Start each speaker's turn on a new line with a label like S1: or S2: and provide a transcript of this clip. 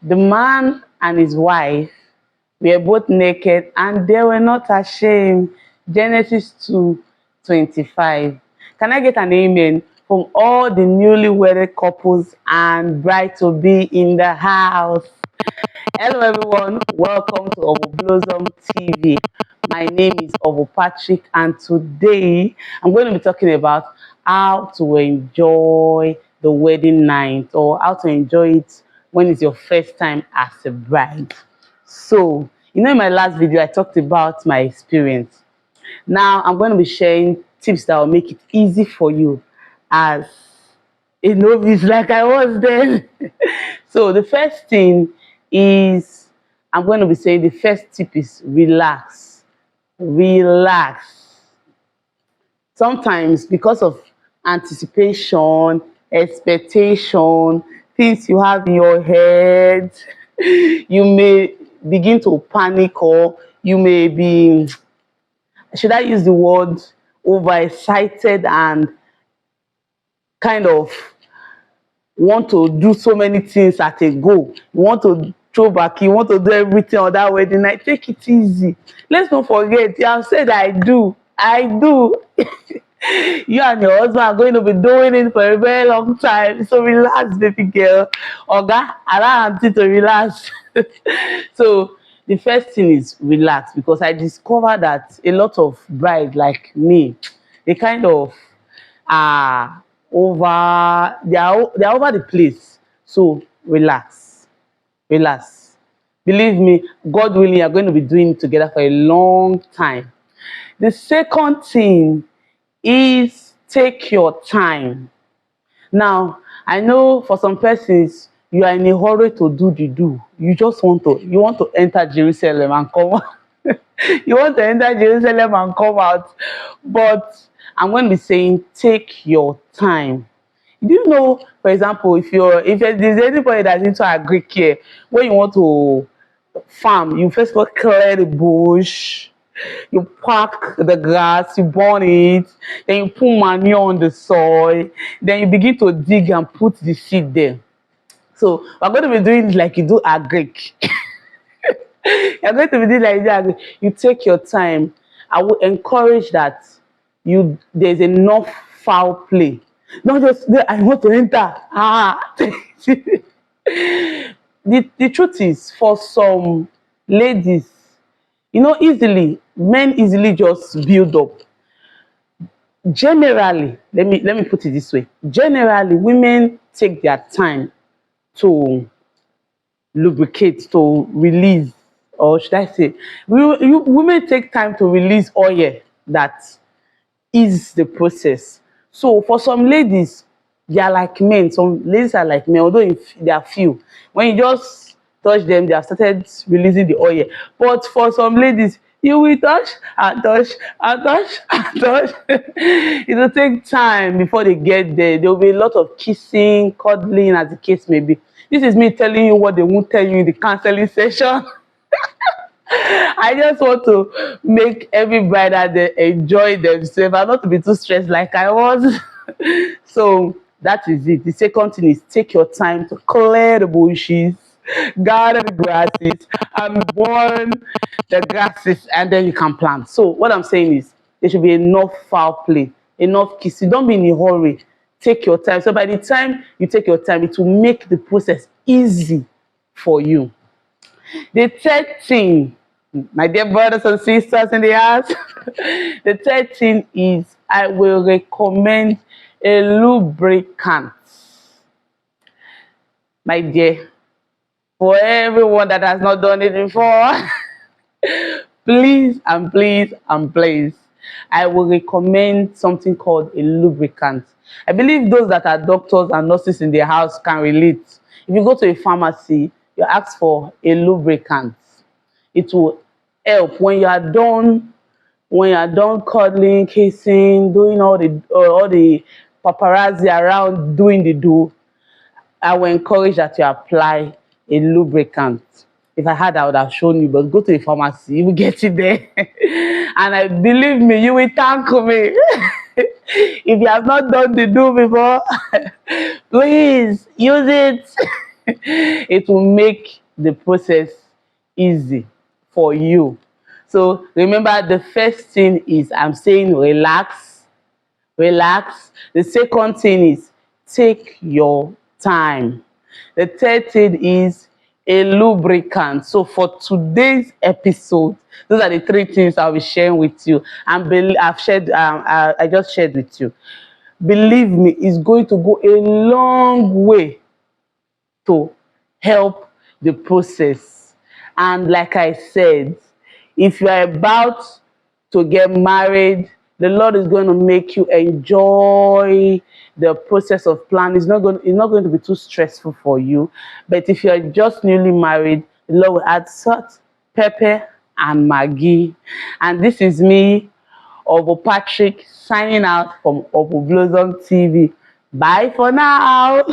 S1: The man and his wife were both naked and they were not ashamed. Genesis 2:25. Can I get an amen from all the newly wedded couples and bride to be in the house? Hello everyone, welcome to Ovo Blossom TV. My name is Ovo Patrick and today I'm going to be talking about how to enjoy the wedding night or how to enjoy it when it's your first time as a bride. So, in my last video I talked about my experience. Now I'm going to be sharing tips that will make it easy for you as a novice like I was then. So the first thing is, I'm going to be saying the first tip is relax. Relax. Sometimes because of anticipation, expectation, things you have in your head, you may begin to panic, or you may be, should I use the word, overexcited and kind of want to do so many things at a go. You want to throw back, you want to do everything on that wedding night. Take it easy. Let's not forget, you have said I do. You and your husband are going to be doing it for a very long time. So relax, baby girl. Oga, allow auntie to relax. So the first thing is relax, because I discovered that a lot of brides like me, they kind of are they're over the place. So relax. Believe me, God willing, you're going to be doing it together for a long time. The second thing is take your time. Now, I know for some persons, you are in a hurry to do the do. You want to enter Jerusalem and come out. You want to enter Jerusalem and come out. But I'm going to be saying, take your time. Do you know, for example, if there's anybody that's into agric here, when you want to farm, you first of all clear the bush, you pack the grass, you burn it, then you put manure on the soil, then you begin to dig and put the seed there. So we're going to be doing it like you do agric. You're going to be doing like that. You take your time. I will encourage that there's enough foul play. Not just I want to enter. The truth is, for some ladies, men easily just build up. Generally, let me put it this way. Generally, women take their time to lubricate, to release, or should I say, women take time to release oil that is the process. So for some ladies, they are like men. Some ladies are like men, although they are few. When you just touch them, they have started releasing the oil. But for some ladies, you will touch and touch and touch and touch. It will take time before they get there. There will be a lot of kissing, cuddling, as the case may be. This is me telling you what they won't tell you in the counseling session. I just want to make every bride that they enjoy themselves and not to be too stressed like I was. So that is it. The second thing is take your time to clear the bushes, gather the grasses, and burn the grasses, and then you can plant. So what I'm saying is there should be enough foul play, enough kissing. Don't be in a hurry. Take your time. So by the time you take your time, it will make the process easy for you. The third thing, my dear brothers and sisters in the house, the third thing is I will recommend a lubricant. My dear, for everyone that has not done it before, please and please and please, I will recommend something called a lubricant. I believe those that are doctors and nurses in their house can relate. If you go to a pharmacy, you ask for a lubricant. It will help when you are done cuddling, kissing, doing all the paparazzi around doing the do. I will encourage that you apply a lubricant. If I had, I would have shown you, but go to a pharmacy, you will get it there. And believe me, you will thank me. If you have not done the do before, please use it. It will make the process easy for you. So remember, the first thing is I'm saying relax, relax. The second thing is take your time. The third thing is a lubricant. So for today's episode, those are the three things I'll be sharing with you. And I've shared, I just shared with you. Believe me, it's going to go a long way to help the process. And like I said, if you are about to get married, the Lord is going to make you enjoy the process of planning. It's not going to be too stressful for you. But if you are just newly married, the Lord will add salt, pepper, and Maggi. And this is me, Ovo Patrick, signing out from Ovo Blossom TV. Bye for now.